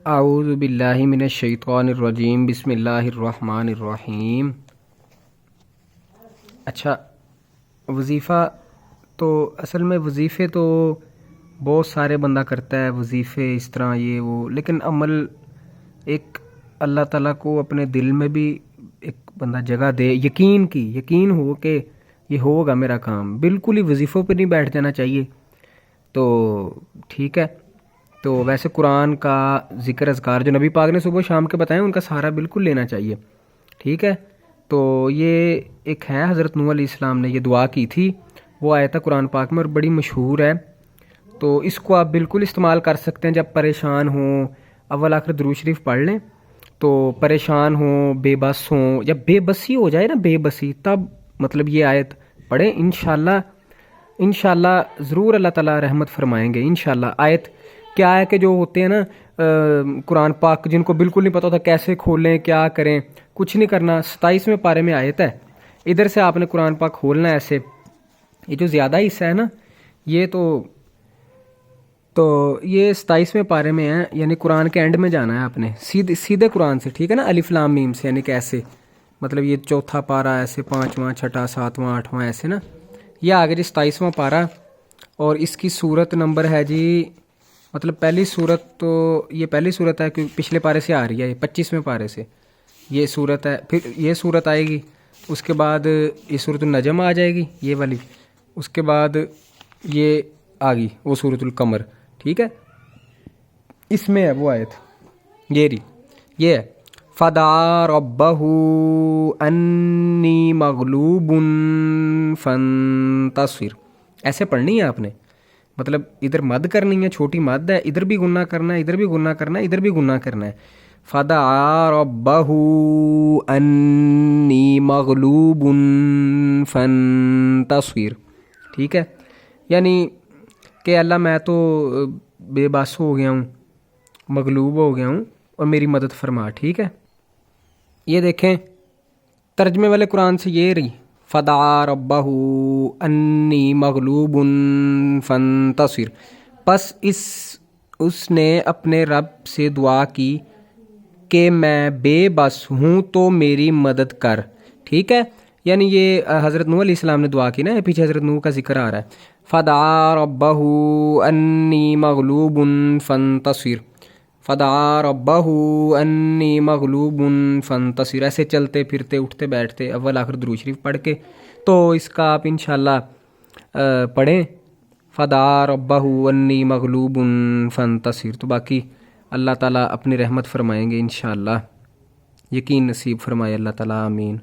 اعوذ باللہ من الشیطان الرجیم بسم اللہ الرحمن الرحیم۔ اچھا، وظیفہ تو اصل میں وظیفے تو بہت سارے بندہ کرتا ہے، وظیفے اس طرح یہ وہ، لیکن عمل ایک اللہ تعالیٰ کو اپنے دل میں بھی ایک بندہ جگہ دے، یقین ہو کہ یہ ہوگا میرا کام، بالکل ہی وظیفوں پہ نہیں بیٹھ جانا چاہیے۔ تو ٹھیک ہے، تو ویسے قرآن کا ذکر اذکار جو نبی پاک نے صبح شام کے بتائیں ان کا سہارا بالکل لینا چاہیے، ٹھیک ہے۔ تو یہ ایک ہے، حضرت نوح علیہ السلام نے یہ دعا کی تھی، وہ آیت ہے قرآن پاک میں اور بڑی مشہور ہے، تو اس کو آپ بالکل استعمال کر سکتے ہیں جب پریشان ہوں، اول آخر درود شریف پڑھ لیں، تو پریشان ہوں، بے بس ہوں، جب بے بسی ہو جائے نا، بے بسی، تب مطلب یہ آیت پڑھیں، انشاءاللہ ضرور اللہ تعالیٰ رحمت فرمائیں گے انشاءاللہ۔ آیت کیا ہے کہ جو ہوتے ہیں نا قرآن پاک جن کو بالکل نہیں پتہ ہوتا کیسے کھولیں کیا کریں، کچھ نہیں کرنا، 27ویں پارے میں آیت ہے، ادھر سے آپ نے قرآن پاک کھولنا ہے ایسے، یہ جو زیادہ حصہ ہے نا یہ تو یہ 27ویں پارے میں ہے، یعنی قرآن کے اینڈ میں جانا ہے آپ نے، سیدھے قرآن سے، ٹھیک ہے نا، الف لام میم سے، یعنی کہ ایسے، مطلب یہ چوتھا پارا ایسے، 5واں 6واں 7واں 8واں ایسے نا، یہ آگے جی 27واں پارا، اور اس کی صورت نمبر ہے جی، مطلب پہلی صورت تو یہ پہلی صورت ہے کیونکہ پچھلے پارے سے آ رہی ہے، یہ 25ویں پارے سے یہ صورت ہے، پھر یہ صورت آئے گی، اس کے بعد یہ صورت النجم آ جائے گی یہ والی، اس کے بعد یہ آ گئی وہ صورت القمر، ٹھیک ہے، اس میں ہے وہ آیت، یہ ہے فَدَعَا رَبَّهُ أَنِّي مَغْلُوبٌ فَانتَصِرْ، ایسے پڑھنی ہے آپ نے، مطلب ادھر مد کرنی ہے، چھوٹی مد ہے، ادھر بھی گناہ کرنا ہے، ادھر بھی گناہ کرنا ہے، ادھر بھی گناہ کرنا ہے، فَدَعَا رَبَّهُ أَنِّي مَغْلُوبٌ فَانتَصِرْ، ٹھیک ہے، یعنی کہ اللہ میں تو بے بس ہو گیا ہوں، مغلوب ہو گیا ہوں اور میری مدد فرما، ٹھیک ہے۔ یہ دیکھیں ترجمے والے قرآن سے یہ رہی، فَدَعَا رَبَّهُ أَنِّي مَغْلُوبٌ فَانتَصِرْ، پس اس نے اپنے رب سے دعا کی کہ میں بے بس ہوں تو میری مدد کر، ٹھیک ہے، یعنی یہ حضرت نوح علیہ السلام نے دعا کی نا، یہ پیچھے حضرت نوح کا ذکر آ رہا ہے، فَدَعَا رَبَّهُ أَنِّي مَغْلُوبٌ فَانتَصِرْ، فَدَعَا رَبَّهُ أَنِّي مَغْلُوبٌ فَانتَصِرْ، ایسے چلتے پھرتے اٹھتے بیٹھتے اول آخر درود شریف پڑھ کے، تو اس کا آپ انشاءاللہ پڑھیں، فَدَعَا رَبَّهُ أَنِّي مَغْلُوبٌ فَانتَصِرْ، تو باقی اللہ تعالیٰ اپنی رحمت فرمائیں گے انشاءاللہ، یقین نصیب فرمائے اللہ تعالیٰ، آمین۔